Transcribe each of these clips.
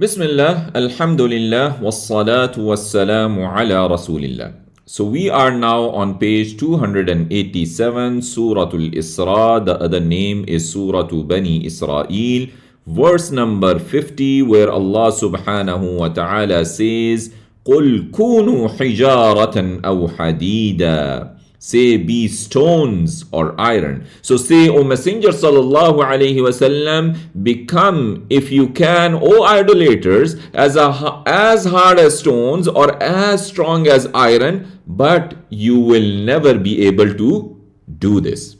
Bismillah, Alhamdulillah, wassalatu wassalamu ala Rasulillah. So we are now on page 287, Suratul Isra. The other name is Suratul Bani Israel, verse number 50, where Allah subhanahu wa ta'ala says, قُلْ كُونُوا حِجَارَةً أَوْ حَدِيدًا. Say, be stones or iron. So say, O Messenger sallallahu alaihi wasallam, become, if you can, O idolaters, as hard as stones or as strong as iron, but you will never be able to do this.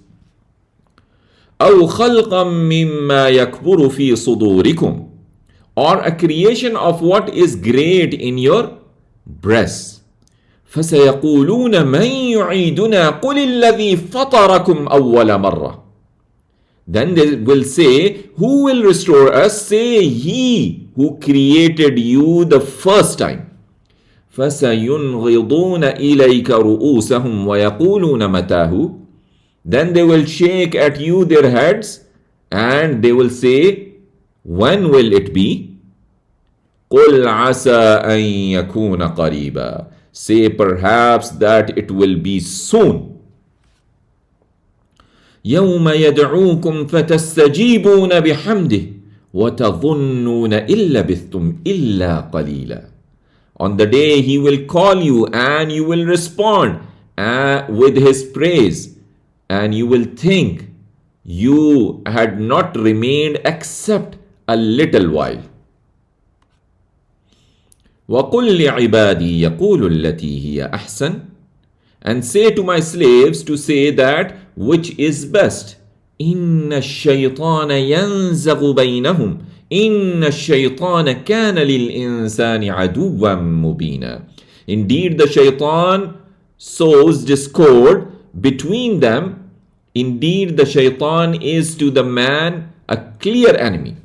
أو خلقا مما يكبر في صدوركم, or a creation of what is great in your breasts. فسيقولون من يعيدنا قل الذي فطركم أول مرة. Then they will say, who will restore us? Say, he who created you the first time. فسينغضون إليك رؤوسهم ويقولون متاه. Then they will shake at you their heads and they will say, when will it be? قل عسى أن يكون قريبا. Say, perhaps that it will be soon. يوم يدعوكم فتستجيبون بحمده وتظنون إن لبثتم إلا قليلا. On the day he will call you and you will respond with his praise, and you will think you had not remained except a little while. وَقُلْ لِعِبَادِي يَقُولُ الَّتِي هِيَ أَحْسَنُ. And say to my slaves to say that which is best. إِنَّ الشَّيْطَانَ يَنزَغُ بَيْنَهُمْ إِنَّ الشَّيْطَانَ كَانَ لِلْإِنسَانِ عَدُوًّا مُبِينًا. Indeed, the shaitan sows discord between them. Indeed, the shaitan is to the man a clear enemy.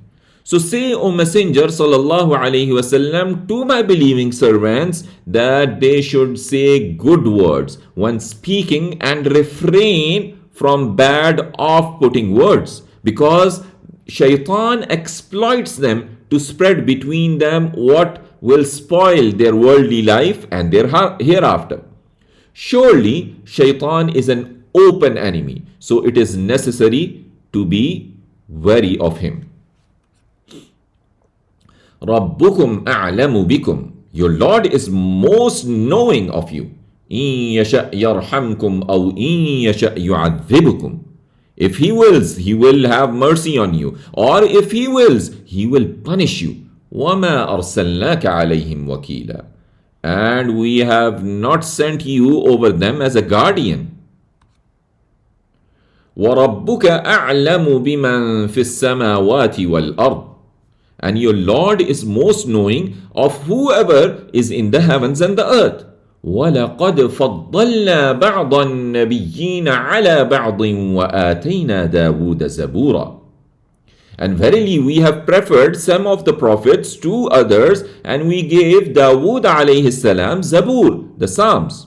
So say, O Messenger sallallahu alaihi wasallam, to my believing servants that they should say good words when speaking and refrain from bad off-putting words, because shaitan exploits them to spread between them what will spoil their worldly life and their hereafter. Surely shaitan is an open enemy, so it is necessary to be wary of him. رَبُّكُمْ أَعْلَمُ بِكُمْ. Your Lord is most knowing of you. إِن يَشَأْ يَرْحَمْكُمْ أَوْ إِن يَشَأْ يُعَذِّبُكُمْ. If he wills, he will have mercy on you. Or if he wills, he will punish you. وَمَا أَرْسَلْنَاكَ عَلَيْهِمْ وَكِيلًا. And we have not sent you over them as a guardian. وَرَبُّكَ أَعْلَمُ بِمَنْ فِي السَّمَاوَاتِ وَالْأَرْضِ. And your Lord is most knowing of whoever is in the heavens and the earth. وَلَقَدْ فَضَّلْنَا بَعْضَ النَّبِيِّينَ عَلَى بَعْضٍ وَآتَيْنَا دَاوُودَ زَبُورًا. And verily we have preferred some of the prophets to others, and we gave Dawood alayhi salam Zabur, the Psalms.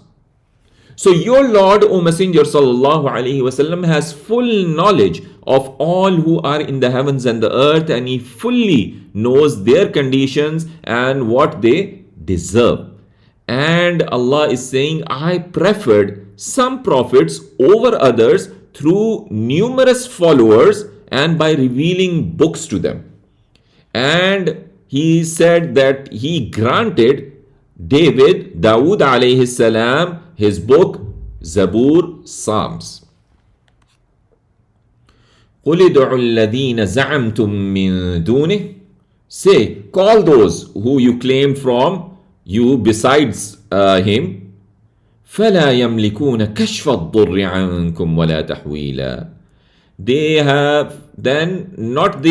So your Lord, O Messenger sallallahu alaihi wasallam, has full knowledge of all who are in the heavens and the earth, and he fully knows their conditions and what they deserve. And Allah is saying, I preferred some prophets over others through numerous followers and by revealing books to them. And he said that he granted Dawood alayhi salam his book Zabur, Psalms. قُلِ ادْعُوا الَّذِينَ زَعَمْتُم مِّن دُونِهِ. Say, call those who you claim from you besides him. فَلَا يَمْلِكُونَ كَشْفَ الضُّرِّ عَنْكُمْ وَلَا تَحْوِيلًا. They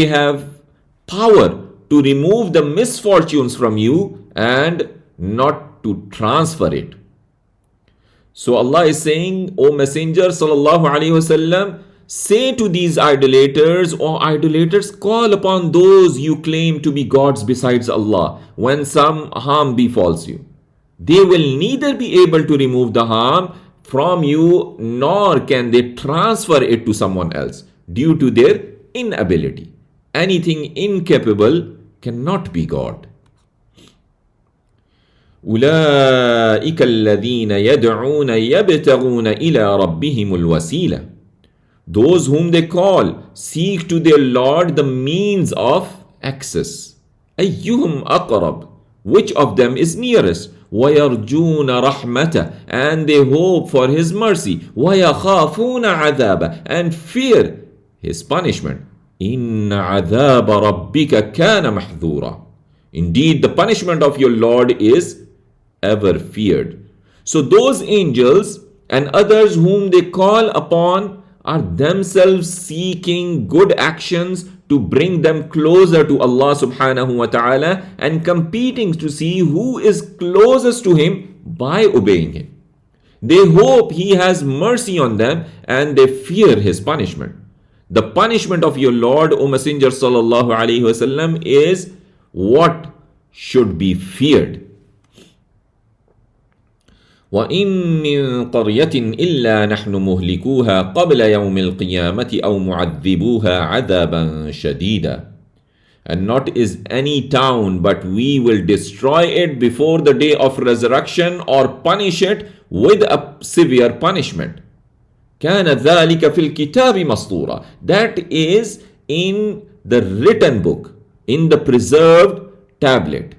have power to remove the misfortunes from you and not to transfer it. So Allah is saying, O Messenger sallallahu alaihi wasallam, say to these idolaters, O idolaters, call upon those you claim to be gods besides Allah when some harm befalls you. They will neither be able to remove the harm from you, nor can they transfer it to someone else due to their inability. Anything incapable cannot be God. أولئك الذين يدعون يبتغون إلى ربهم الوسيلة. Those whom they call seek to their Lord the means of access. أيهم أقرب, which of them is nearest. ويرجون رحمته, and they hope for his mercy. ويخافون عذابه, and fear his punishment. إن عذاب ربك كان محذورا. Indeed, the punishment of your Lord is ever feared. So those angels and others whom they call upon are themselves seeking good actions to bring them closer to Allah subhanahu wa ta'ala and competing to see who is closest to Him by obeying Him. They hope He has mercy on them and they fear His punishment. The punishment of your Lord, O Messenger sallallahu alaihi wasallam, is what should be feared. وَإِن مِّن قَرْيَةٍ إِلَّا نَحْنُ مُهْلِكُوهَا قَبْلَ يَوْمِ الْقِيَامَةِ أَوْ مُعَذِّبُوهَا عَذَابًا شَدِيدًا. And not is any town, but we will destroy it before the day of resurrection or punish it with a severe punishment. كَانَ ذَلِكَ فِي الْكِتَابِ مَسْطُورًا. That is in the written book, in the preserved tablet.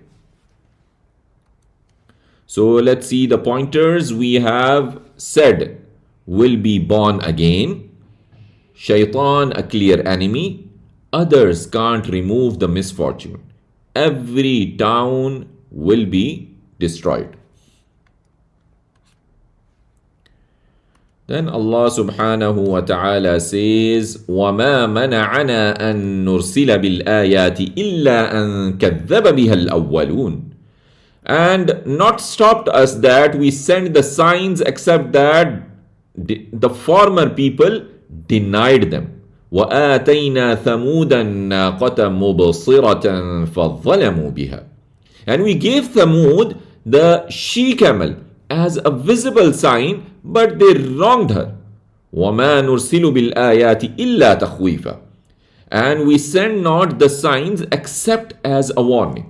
So let's see the pointers. We have said will be born again. Shaitan a clear enemy. Others can't remove the misfortune. Every town will be destroyed. Then Allah subhanahu wa ta'ala says, وَمَا مَنَعَنَا أَن نُرْسِلَ بِالْآيَاتِ إِلَّا أَن كَذَّبَ بِهَا الْأَوَّلُونَ. And not stopped us that we sent the signs except that the former people denied them. وَآتَيْنَا ثَمُودَ النَّاقَةَ مُبْصِرَةً فَظَّلَمُوا بِهَا. And we gave Thamud the she-camel as a visible sign, but they wronged her. وَمَا نُرْسِلُ بِالْآيَاتِ إِلَّا تَخْوِيفًا. And we send not the signs except as a warning.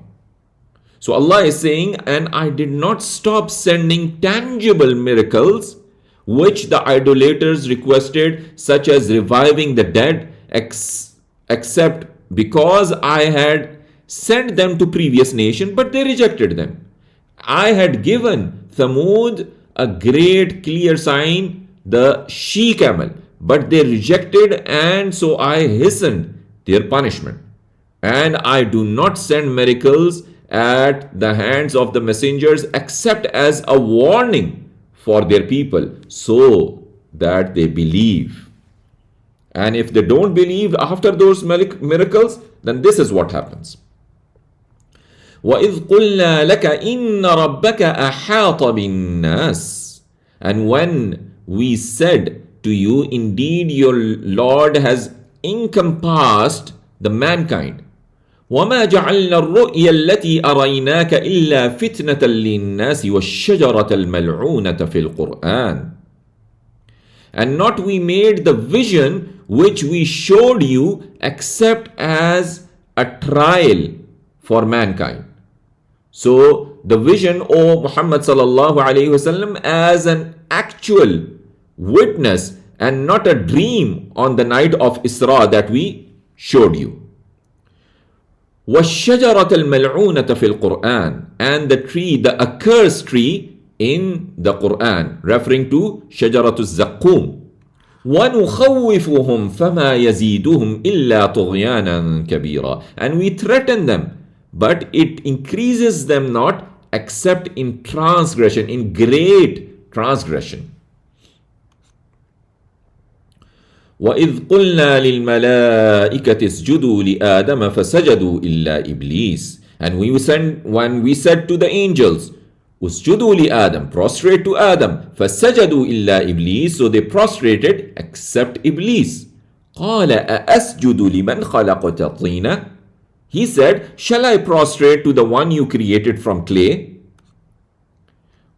So Allah is saying, and I did not stop sending tangible miracles which the idolaters requested, such as reviving the dead, except because I had sent them to previous nation, but they rejected them. I had given Thamud a great clear sign, the she-camel, but they rejected, and so I hastened their punishment. And I do not send miracles at the hands of the messengers except as a warning for their people so that they believe. And if they don't believe after those miracles, then this is what happens. وَإِذْ قُلْنَا لَكَ إِنَّ رَبَّكَ أَحَاطَ بِالنَّاسِ. And when we said to you, indeed your Lord has encompassed the mankind. وَمَا جَعَلْنَا الرُّؤْيَا الَّتِي أَرَيْنَاكَ إِلَّا فِتْنَةً لِلنَّاسِ وَالشَّجَرَةَ الْمَلْعُونَةَ فِي الْقُرْآنِ. And not we made the vision which we showed you except as a trial for mankind. So the vision, O Muhammad sallallahu alayhi wasallam, as an actual witness and not a dream on the night of Isra that we showed you. وَالشَّجَرَةَ الْمَلْعُونَةَ فِي الْقُرْآنِ. And the tree, the accursed tree in the Quran, referring to شَجَرَةُ الزَّقُّومِ. وَنُخَوِّفُهُمْ فَمَا يَزِيدُهُمْ إِلَّا طُغْيَانًا كَبِيرًا. And we threaten them, but it increases them not except in transgression, in great transgression. وَإِذْ قُلْنَا لِلْمَلَائِكَةِ اسْجُدُوا لِآدَمَ فَسَجَدُوا إِلَّا إِبْلِيسَ. And when we said to the angels, اسْجُدُوا لِآدَمَ, prostrate to Adam, فَسَجَدُوا إِلَّا إِبْلِيسَ, so they prostrated except Iblis. قَالَ أَأَسْجُدُ لِمَنْ خَلَقْتَ طِينًا. He said, shall I prostrate to the one you created from clay?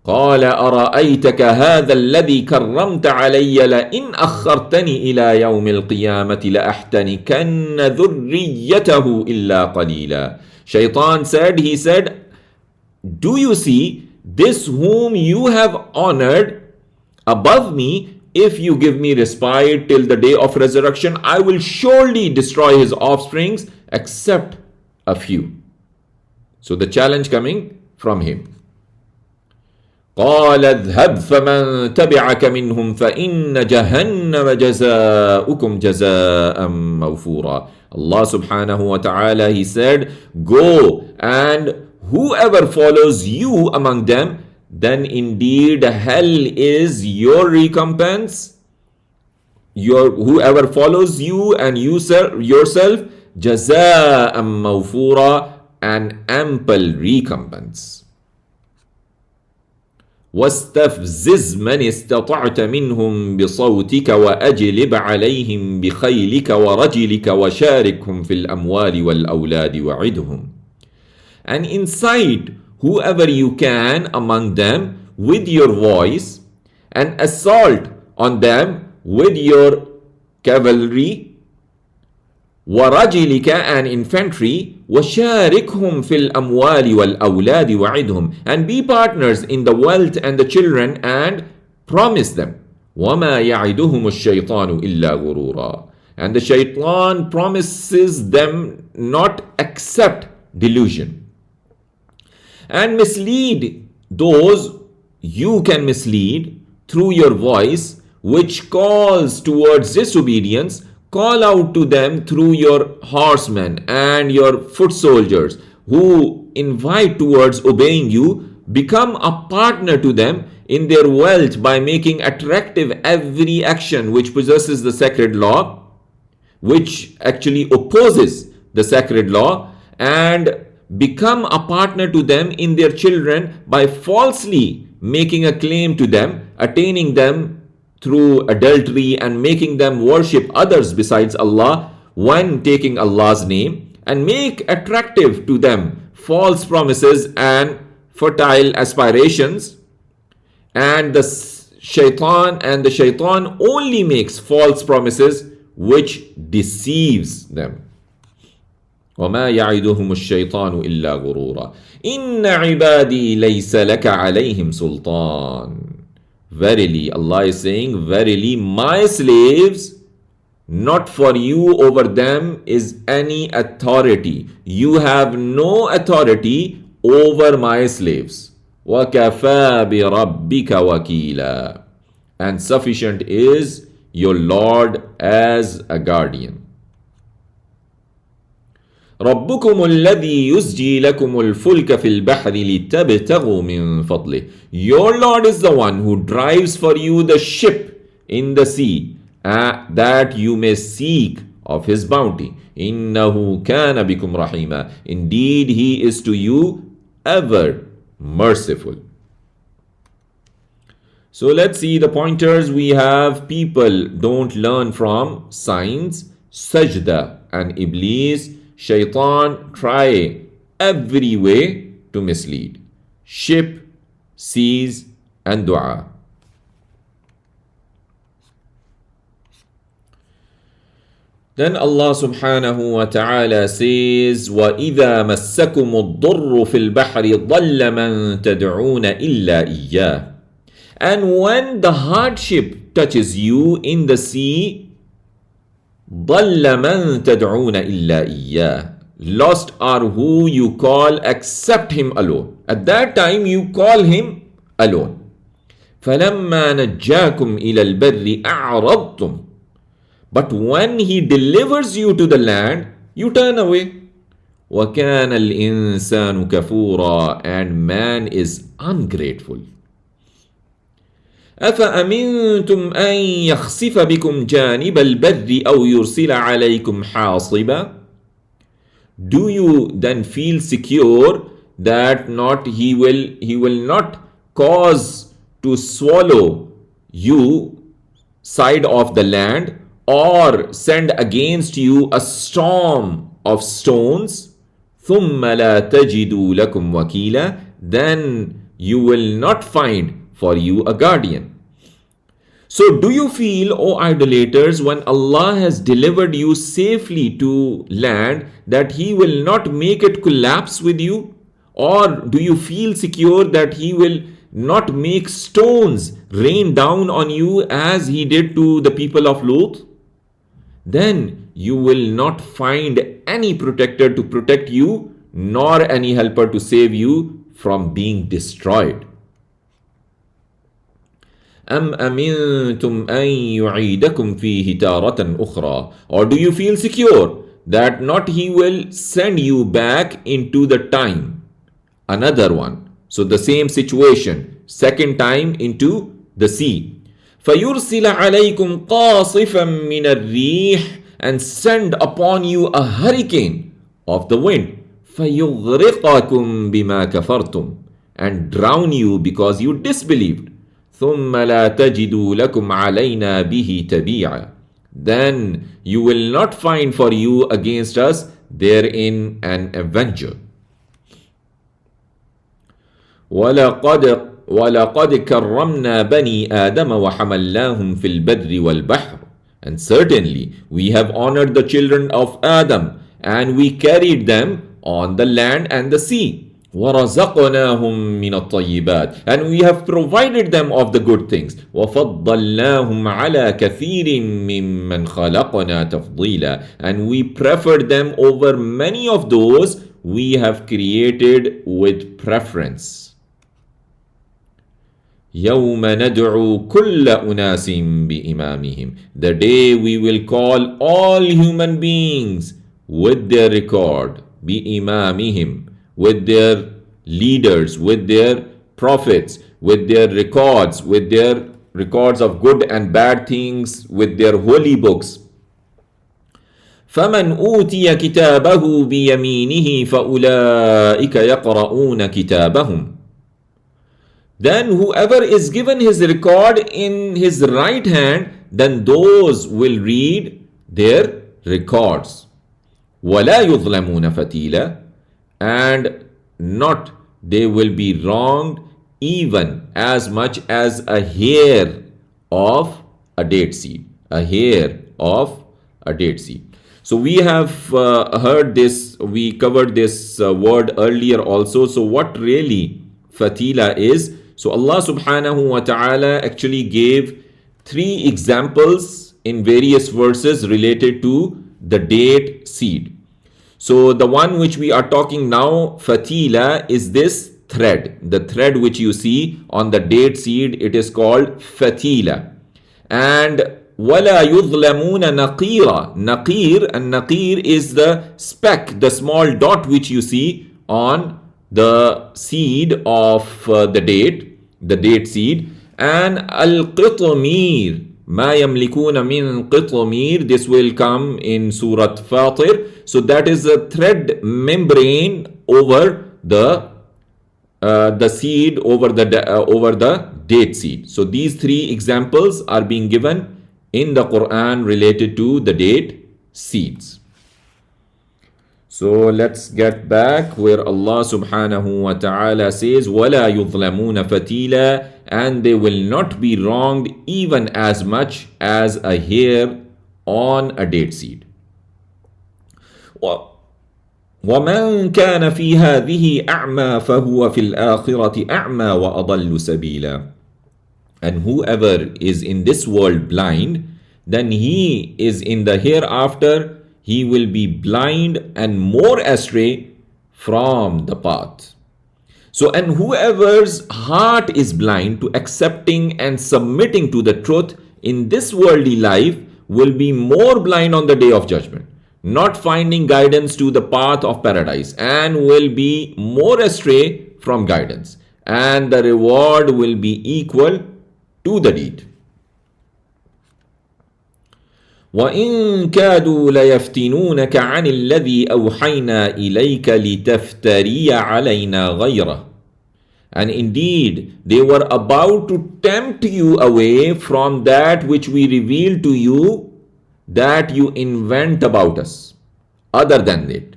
قال أرأيتك هذا الذي كرمت علي لئن أخرتني إلى يوم القيامة لأحتنكن ذريته إلا قليلا. Shaitan said, he said, do you see this whom you have honored above me, if you give me respite till the day of resurrection, I will surely destroy his offsprings except a few. So the challenge coming from him. قال اذهب فمن تبعك منهم فإن جهنم جزاؤكم جزاء موفورا. Allah subhanahu wa ta'ala, he said, go, and whoever follows you among them, then indeed hell is your recompense. Whoever follows you and you yourself, جزاء موفورا, an ample recompense. واستفزز من استطعت منهم بصوتك وأجلب عليهم بخيلك ورجلك وشاركهم في الأموال والأولاد وعدهم. And incite whoever you can among them with your voice, and assault on them with your cavalry, ورجلك and infantry, وشاركهم في الأموال والأولاد وعدهم, and be partners in the wealth and the children, and promise them. وما يعدهم الشيطان إلا غرورا. And the shaitan promises them not except delusion. And mislead those you can mislead through your voice, which calls towards disobedience. Call out to them through your horsemen and your foot soldiers who invite towards obeying you. Become a partner to them in their wealth by making attractive every action which possesses the sacred law, which actually opposes the sacred law, and become a partner to them in their children by falsely making a claim to them, attaining them through adultery, and making them worship others besides Allah when taking Allah's name, and make attractive to them false promises and fertile aspirations. And the shaitan only makes false promises which deceives them. وما يعدهم الشيطان إلا غرورا إن عبادي ليس لك عليهم سلطان. Verily, Allah is saying, verily, my slaves, not for you over them is any authority. You have no authority over my slaves. وَكَفَى بِرَبِّكَ وَكِيلًا. And sufficient is your Lord as a guardian. ربكم الذي يزجي لكم الفلك في البحر لتبتغوا من فضله. Your Lord is the one who drives for you the ship in the sea, that you may seek of his bounty. إنه كان بكم رحيما. Indeed, he is to you ever merciful. So let's see the pointers. We have people don't learn from signs, sajda, and Iblis, shaitan, try every way to mislead. Ship, seas, and dua. Then Allah subhanahu wa ta'ala says, وَإِذَا مَسَّكُمُ الضُّرُّ فِي الْبَحْرِ ضَلَّ مَن تَدْعُونَ إِلَّا إِيَّاهُ. And when the hardship touches you in the sea, ضَلَّ مَن تَدْعُونَ إِلَّا إِيَّاهُ. Lost are who you call except him alone. At that time you call him alone. فَلَمَّا نَجَّاكُمْ إِلَى الْبَرِّ أَعْرَضْتُمْ. But when he delivers you to the land, you turn away. وَكَانَ الْإِنسَانُ كَفُورًا. And man is ungrateful. أَفَأَمِنْتُمْ أَنْ يَخْسِفَ بِكُمْ جَانِبَ الْبَرِّ أَوْ يُرْسِلَ عَلَيْكُمْ حَاصِبًا. Do you then feel secure that he will not cause to swallow you side of the land, or send against you a storm of stones? ثُمَّ لَا تَجِدُوا لَكُمْ وَكِيلًا. Then you will not find for you a guardian. So do you feel, O idolaters, when Allah has delivered you safely to land, that he will not make it collapse with you? Or do you feel secure that he will not make stones rain down on you as he did to the people of Lut? Then you will not find any protector to protect you, nor any helper to save you from being destroyed. أَمْ أَمِنْتُمْ أَنْ يُعِيدَكُمْ فِيهِ تَارَةً أُخْرَى. Or do you feel secure that not he will send you back into the time, another one. So the same situation, second time into the sea. فَيُرْسِلَ عَلَيْكُمْ قَاصِفًا مِنَ الرِّيحِ, and send upon you a hurricane of the wind. فَيُغْرِقَكُمْ بِمَا كَفَرْتُمْ, and drown you because you disbelieved. ثُمَّ لَا تَجِدُوا لَكُمْ عَلَيْنَا بِهِ تَبِيعًا. Then you will not find for you against us therein an avenger. وَلَقَدْ كَرَّمْنَا بَنِي آدَمَ وَحَمَلْنَاهُمْ فِي الْبَرِّ وَالْبَحْرِ. And certainly we have honored the children of Adam, and we carried them on the land and the sea. وَرَزَقْنَاهُمْ مِنَ الطَّيِّبَاتِ, and we have provided them of the good things. وَفَضَّلْنَاهُمْ عَلَى كَثِيرٍ مِّمَّنْ خَلَقْنَا تَفْضِيلًا, and we preferred them over many of those we have created with preference. يَوْمَ نَدْعُو كُلَّ أُنَاسٍ بِإِمَامِهِمْ. The day we will call all human beings with their record, بِإِمَامِهِمْ, with their leaders, with their prophets, with their records of good and bad things, with their holy books. فَمَنْ أُوتِيَ كِتَابَهُ بِيَمِينِهِ فَأُولَٰئِكَ يَقْرَؤُونَ كِتَابَهُمْ. Then whoever is given his record in his right hand, then those will read their records. وَلَا يُظْلَمُونَ فَتِيلًا, and not they will be wronged even as much as a hair of a date seed. A hair of a date seed. So we have heard this, we covered this word earlier also. So what really fatila is? So Allah subhanahu wa ta'ala actually gave 3 examples in various verses related to the date seed. So the one which we are talking now, fatila, is this thread. The thread which you see on the date seed, it is called fatila. And وَلَا يُظْلَمُونَ نَقِيرًا. Naqir, and naqir is the speck, the small dot which you see on the seed of the date seed. And al-qitmir, ما يملكون من قطمير, this will come in Surah Fatir. So that is a thread membrane over the seed, over the date seed. So these 3 examples are being given in the Quran related to the date seeds. So let's get back where Allah subhanahu wa ta'ala says, وَلَا يُظْلَمُونَ فَتِيلًا, and they will not be wronged even as much as a hair on a date seed. وَمَنْ كَانَ فِي هَذِهِ أَعْمَى فَهُوَ فِي الْآخِرَةِ أَعْمَى وَأَضَلُّ سَبِيلًا. And whoever is in this world blind, then he is in the hereafter, he will be blind and more astray from the path. So, and whoever's heart is blind to accepting and submitting to the truth in this worldly life will be more blind on the day of judgment, not finding guidance to the path of paradise, and will be more astray from guidance, and the reward will be equal to the deed. وَإِن كَادُوا لَيَفْتِنُونَكَ عَنِ الَّذِي أَوْحَيْنَا إِلَيْكَ لِتَفْتَرِيَ عَلَيْنَا غَيْرَهُ. And indeed, they were about to tempt you away from that which we revealed to you, that you invent about us, other than it.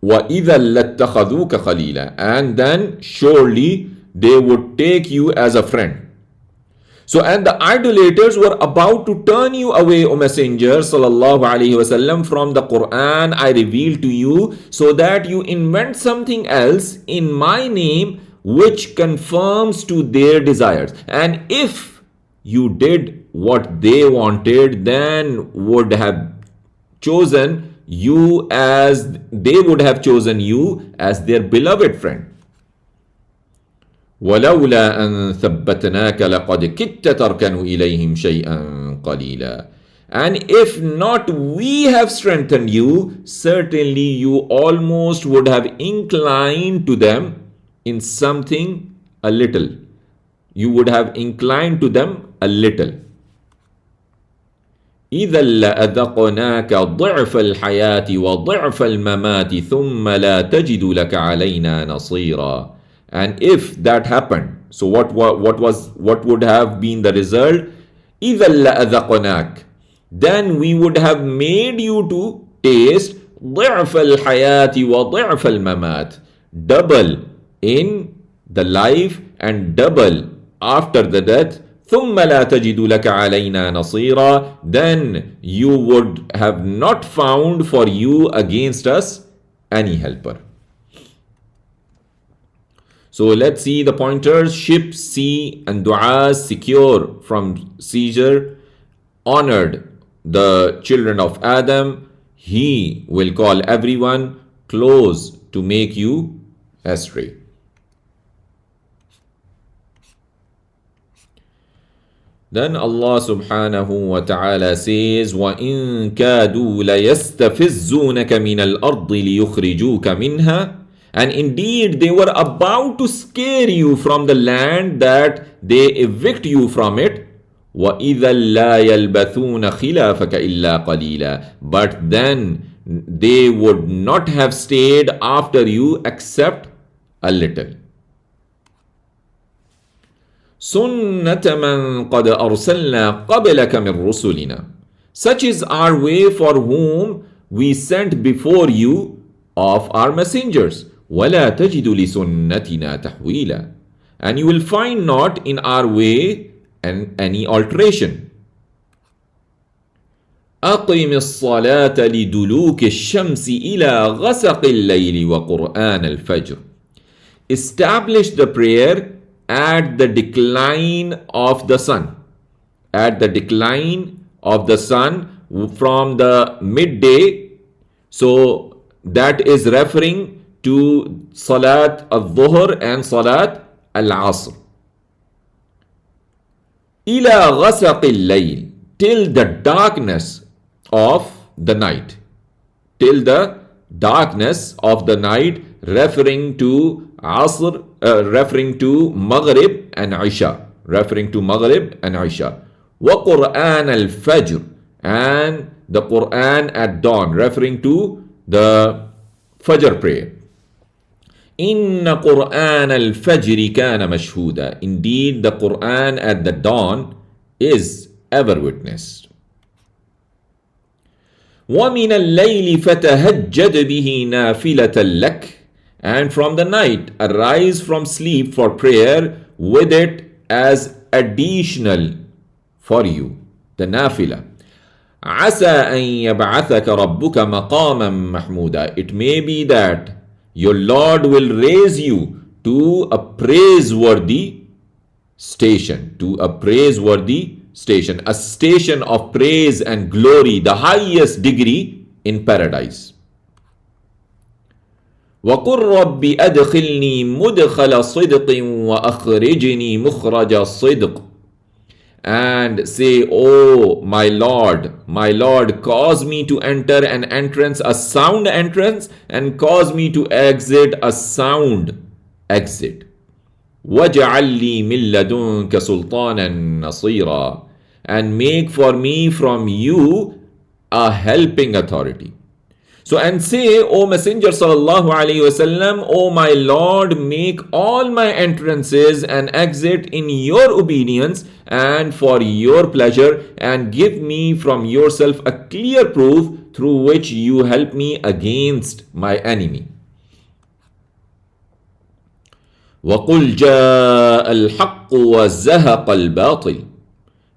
وَإِذًا لَاتَّخَذُوكَ خَلِيلًا. And then surely they would take you as a friend. So, and the idolaters were about to turn you away, O Messenger sallallahu alaihi wasallam, from the Quran I revealed to you, so that you invent something else in my name which conforms to their desires. And if you did what they wanted, then would have chosen you as they would have chosen you as their beloved friend. ولولا أن ثبتناك لقد كدت تركن إليهم شيئا قليلا. And if not we have strengthened you, certainly you almost would have inclined to them in something a little. You would have inclined to them a little. إذا لأذقناك ضعف الحياة وضعف الممات ثم لا تجد لك علينا نصيرا. And if that happened, so what would have been the result? إذا لأذقناك, then we would have made you to taste ضعف الحياة وضعف الممات, double in the life and double after the death. ثم لا تجد لك علينا نصيرا, then you would have not found for you against us any helper. So let's see the pointers. Ship, sea, and du'as secure from seizure, honored the children of Adam. He will call everyone close to make you astray. Then Allah subhanahu wa ta'ala says, وَإِن كَادُوا لَيَسْتَفِزُّونَكَ مِنَ الْأَرْضِ لِيُخْرِجُوكَ مِنْهَا. And indeed they were about to scare you from the land that they evict you from it. وَإِذَا لَا يَلْبَثُونَ خِلَافَكَ إِلَّا قَلِيلًا. But then they would not have stayed after you except a little. سُنَّةَ مَنْ قَدْ أَرْسَلْنَا قَبْلَكَ مِنْ رُسُلِنَا. Such is our way for whom we sent before you of our messengers. وَلَا تَجِدُ لِسُنَّتِنَا تَحْوِيلًا. And you will find not in our way any alteration. أقم الصلاة لدلوك الشمس إلى غسق الليل وقرآن الفجر. Establish the prayer at the decline of the sun. At the decline of the sun from the midday. So that is referring to Salat al-Dhuhr and Salat al-Asr. إلى غسق الليل, till the darkness of the night. Till the darkness of the night, referring to Asr, referring to Maghrib and Isha. Referring to Maghrib and Isha. وَقُرْآنَ الْفَجْرِ, and the Quran at dawn, referring to the Fajr prayer. إِنَّ قُرْآنَ الْفَجْرِ كَانَ مَشْهُودًا. Indeed, the Quran at the dawn is ever witnessed. وَمِنَ اللَّيْلِ فَتَهَجَّدْ بِهِ نَافِلَةً لَكَ. And from the night, arise from sleep for prayer with it as additional for you, the nafila. عَسَىٰ أَن يَبْعَثَكَ رَبُّكَ مَقَامًا مَحْمُودًا. It may be that your Lord will raise you to a praiseworthy station, a station of praise and glory, the highest degree in paradise. وَقُلْ رَبِّ أَدْخِلْنِي مُدْخَلَ صِدْقٍ وَأَخْرِجْنِي مُخْرَجَ صِدْقٍ. And say, oh my Lord, cause me to enter an entrance, a sound entrance, and cause me to exit a sound exit. وَاجْعَلْ لِي مِن لَّدُنكَ سُلْطَانًا نَصِيرًا. And make for me from you a helping authority. So, and say, O Messenger sallallahu alaihi wasallam, O my Lord, make all my entrances and exit in your obedience and for your pleasure, and give me from yourself a clear proof through which you help me against my enemy. وَقُلْ جَاءَ الْحَقُّ وَزَهَقَ الْبَاطِلُ.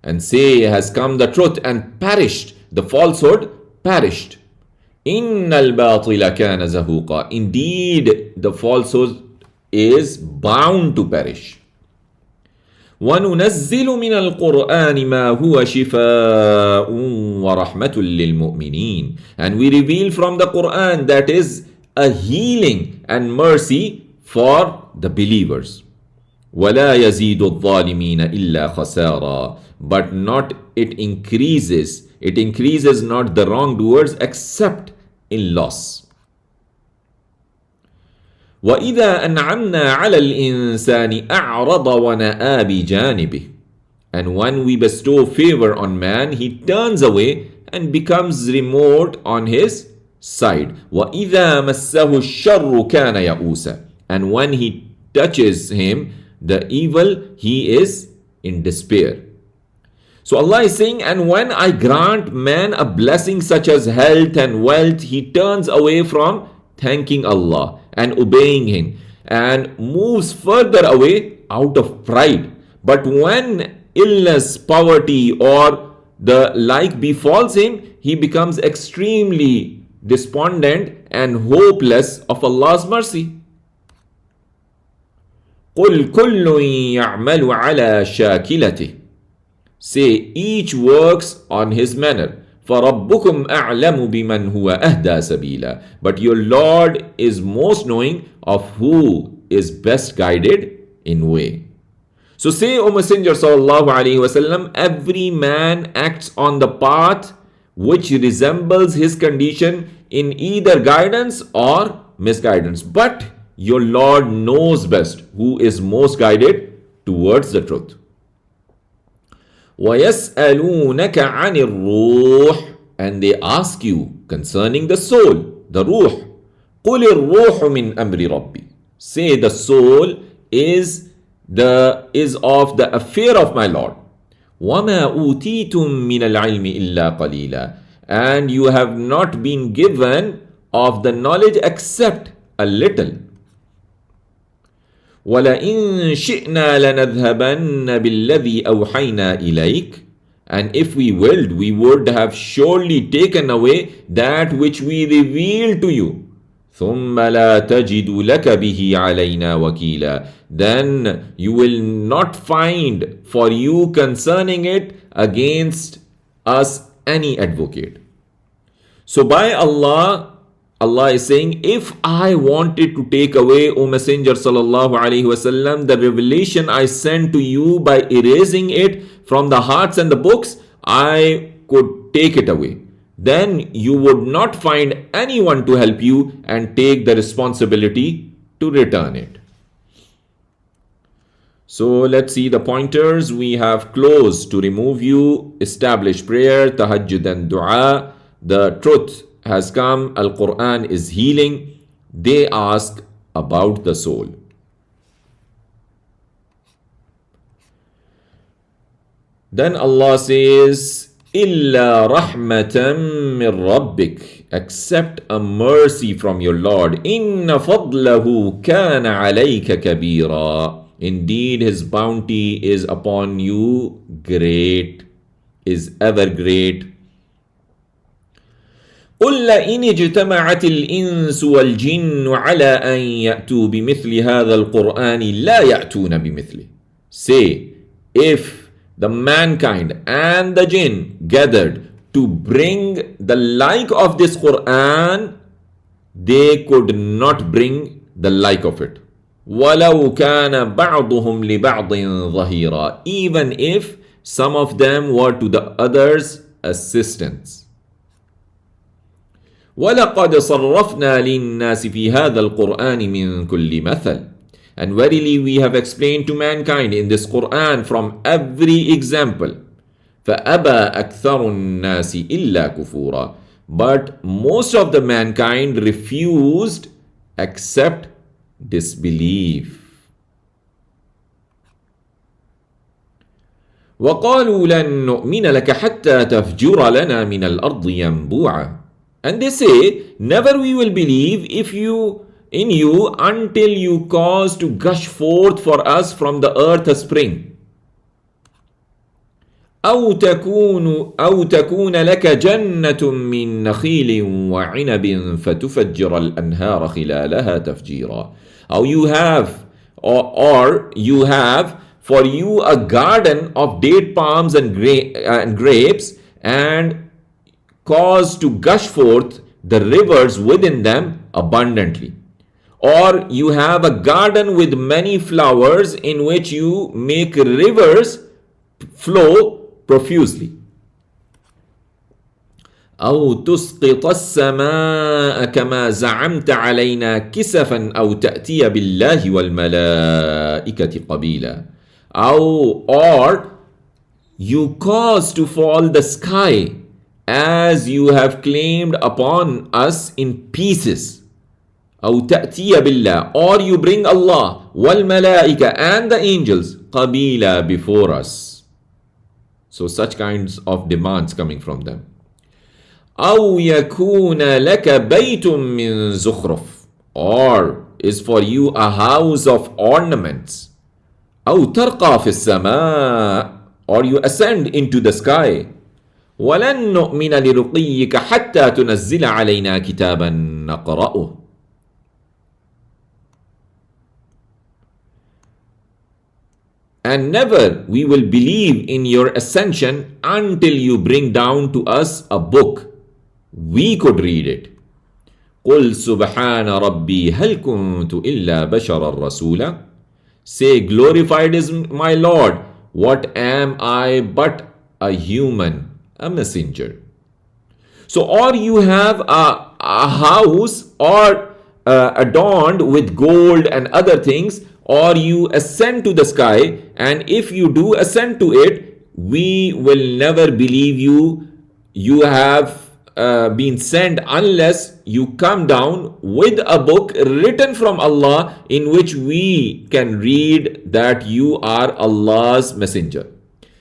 and say, has come the truth, and perished, the falsehood perished. Innal batila kana zahuqa. Indeed, the falsehood is bound to perish. وَنُنَزِّلُ مِنَ الْقُرْآنِ مَا هُوَ شِفَاءٌ وَرَحْمَةٌ لِلْمُؤْمِنِينَ. And we reveal from the Quran that is a healing and mercy for the believers. وَلَا يَزِيدُ الظَّالِمِينَ إِلَّا خَسَارًا. But not it increases not the wrongdoers except in loss. وَإِذَا أَنْعَمْنَا عَلَى الْإِنسَانِ أَعْرَضَ وَنَأَى بِجَانِبِهِ. And when we bestow favor on man, he turns away and becomes remote on his side. وَإِذَا مَسَّهُ الشَّرُّ كَانَ يَئُوسًا. And when he touches him, the evil, he is in despair. So Allah is saying, and when I grant man a blessing such as health and wealth, he turns away from thanking Allah and obeying him and moves further away out of pride. But when illness, poverty, or the like befalls him, he becomes extremely despondent and hopeless of Allah's mercy. قُلْ كُلٌّ يَعْمَلُ عَلَى شَاكِلَتِهِ. Say, each works on his manner. فَرَبُّكُمْ أَعْلَمُ بِمَنْ هُوَ أَهْدَى سَبِيلًا. But your Lord is most knowing of who is best guided in way. So say, O Messenger sallallahu alaihi wasallam, every man acts on the path which resembles his condition in either guidance or misguidance. But your Lord knows best who is most guided towards the truth. وَيَسْأَلُونَكَ عَنِ الرُّوحِ. And they ask you concerning the soul, the ruh. قُلِ الرُّوحُ مِنْ أَمْرِ رَبِّي. Say, the soul is of the affair of my Lord. وَمَا أُوتِيتُم مِّنَ الْعِلْمِ إِلَّا قَلِيلًا. And you have not been given of the knowledge except a little. وَلَئِن شِئْنَا لَنَذْهَبَنَّ بِالَّذِي أَوْحَيْنَا إِلَيْكَ. And if we willed, we would have surely taken away that which we revealed to you. ثُمَّ لَا تَجِدُ لَكَ بِهِ عَلَيْنَا وَكِيلًا. Then you will not find for you concerning it against us any advocate. So by Allah is saying, if I wanted to take away, O Messenger sallallahu alaihi wasallam, the revelation I sent to you by erasing it from the hearts and the books, I could take it away. Then you would not find anyone to help you and take the responsibility to return it. So let's see the pointers. We have close to remove you, establish prayer, tahajjud and dua. The truth has come, Al-Quran is healing. They ask about the soul. Then Allah says, إِلَّا رَحْمَةً مِّن رَبِّكَ. Accept a mercy from your Lord. إِنَّ فَضْلَهُ كَانَ عَلَيْكَ كَبِيرًا. Indeed, His bounty is upon you great, is ever great. قُلْ لَئِنِ اجْتَمَعَتِ الْإِنسُ وَالْجِنُّ عَلَىٰ أَنْ يَأْتُوا بِمِثْلِ هَذَا الْقُرْآنِ لَا يَأْتُونَ بِمِثْلِهِ. Say, if the mankind and the jinn gathered to bring the like of this Quran, they could not bring the like of it. وَلَوْ كَانَ بَعْضُهُمْ لِبَعْضٍ ظَهِيرًا. Even if some of them were to the others assistants. وَلَقَدْ صَرَّفْنَا لِلنَّاسِ فِي هَذَا الْقُرْآنِ مِنْ كُلِّ مَثَلٍ. And verily we have explained to mankind in this Quran from every example. فَأَبَى أَكْثَرُ النَّاسِ إِلَّا كُفُورًا. But most of the mankind refused except disbelief. وَقَالُوا لَن نُؤْمِنَ لَكَ حَتَّى تَفْجُرَ لَنَا مِنَ الْأَرْضِ يَنْبُوعًا. And they say, never we will believe in you until you cause to gush forth for us from the earth a spring. أو تكون لك جنة من نخيل وعنب فتفجر الأنهار خلالها تفجيرا. Or you have for you a garden of date palms and grapes, and cause to gush forth the rivers within them abundantly. Or you have a garden with many flowers in which you make rivers flow profusely. أو تسقط السماء كما زعمت علينا كسفا أو تأتي بالله والملائكة قبيلا. Or you cause to fall the sky as you have claimed upon us in pieces. أو تأتي بالله, or you bring Allah والملائكة and the angels قبيلا before us. So such kinds of demands coming from them. أو يكون لك بيت من زخرف, or is for you a house of ornaments. أو ترقى في السماء, or you ascend into the sky. ولن نؤمن لرقيك حتى تنزل علينا كتابا نقرأه. And never we will believe in your ascension until you bring down to us a book. We could read it. قل سبحان ربي هل كنت إلا بشرا رسولا. Say, glorified is my Lord. What am I but a human, a messenger? So, or you have a house or adorned with gold and other things, or you ascend to the sky, and if you do ascend to it, we will never believe you have been sent unless you come down with a book written from Allah in which we can read that you are Allah's messenger.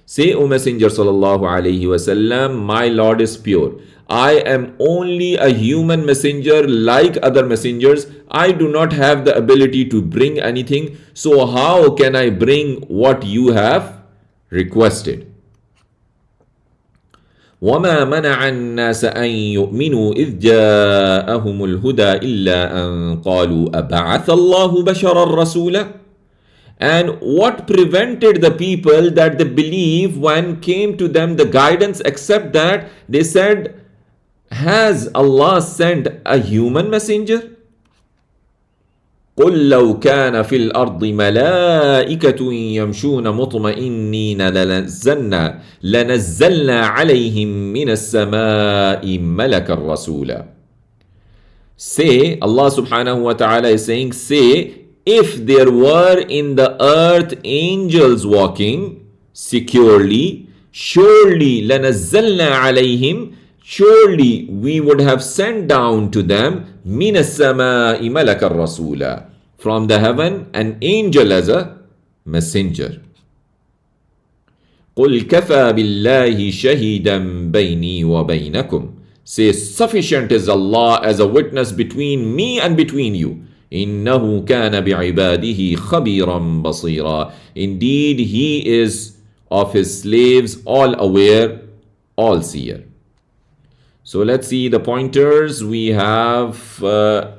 Say, O Messenger sallallahu alaihi wasallam, my Lord is pure. I am only a human messenger like other messengers. I do not have the ability to bring anything. So how can I bring what you have requested? وَمَا مَنَعَ النَّاسَ أَن يُؤْمِنُوا إِذْ جَاءَهُمُ الْهُدَى إِلَّا أَن قَالُوا أَبَعَثَ اللَّهُ بَشَرًا رَسُولًا. And what prevented the people that they believe when came to them the guidance, except that they said, has Allah sent a human messenger? قل لو كان في الأرض ملائكة يمشون مطمئنين لنزلنا عليهم من السماء ملكا رسولا. Say, Allah subhanahu wa ta'ala is saying, say, if there were in the earth angels walking securely, surely لنزلنا عليهم, surely we would have sent down to them من السماء ملكا رسولا, from the heaven an angel as a messenger. قل كفى بالله شهيدا بيني وبينكم. Say, sufficient is Allah as a witness between me and between you. إنه كان بعباده خبيرا بصيرا. Indeed, He is of His slaves all aware, all seer. So let's see the pointers. We have,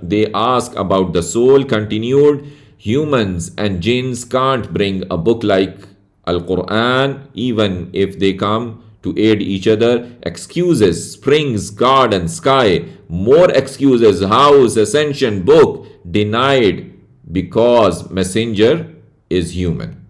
they ask about the soul, continued. Humans and jinns can't bring a book like Al-Quran, even if they come to aid each other. Excuses, springs, garden, sky. More excuses, house, ascension, book. Denied because messenger is human.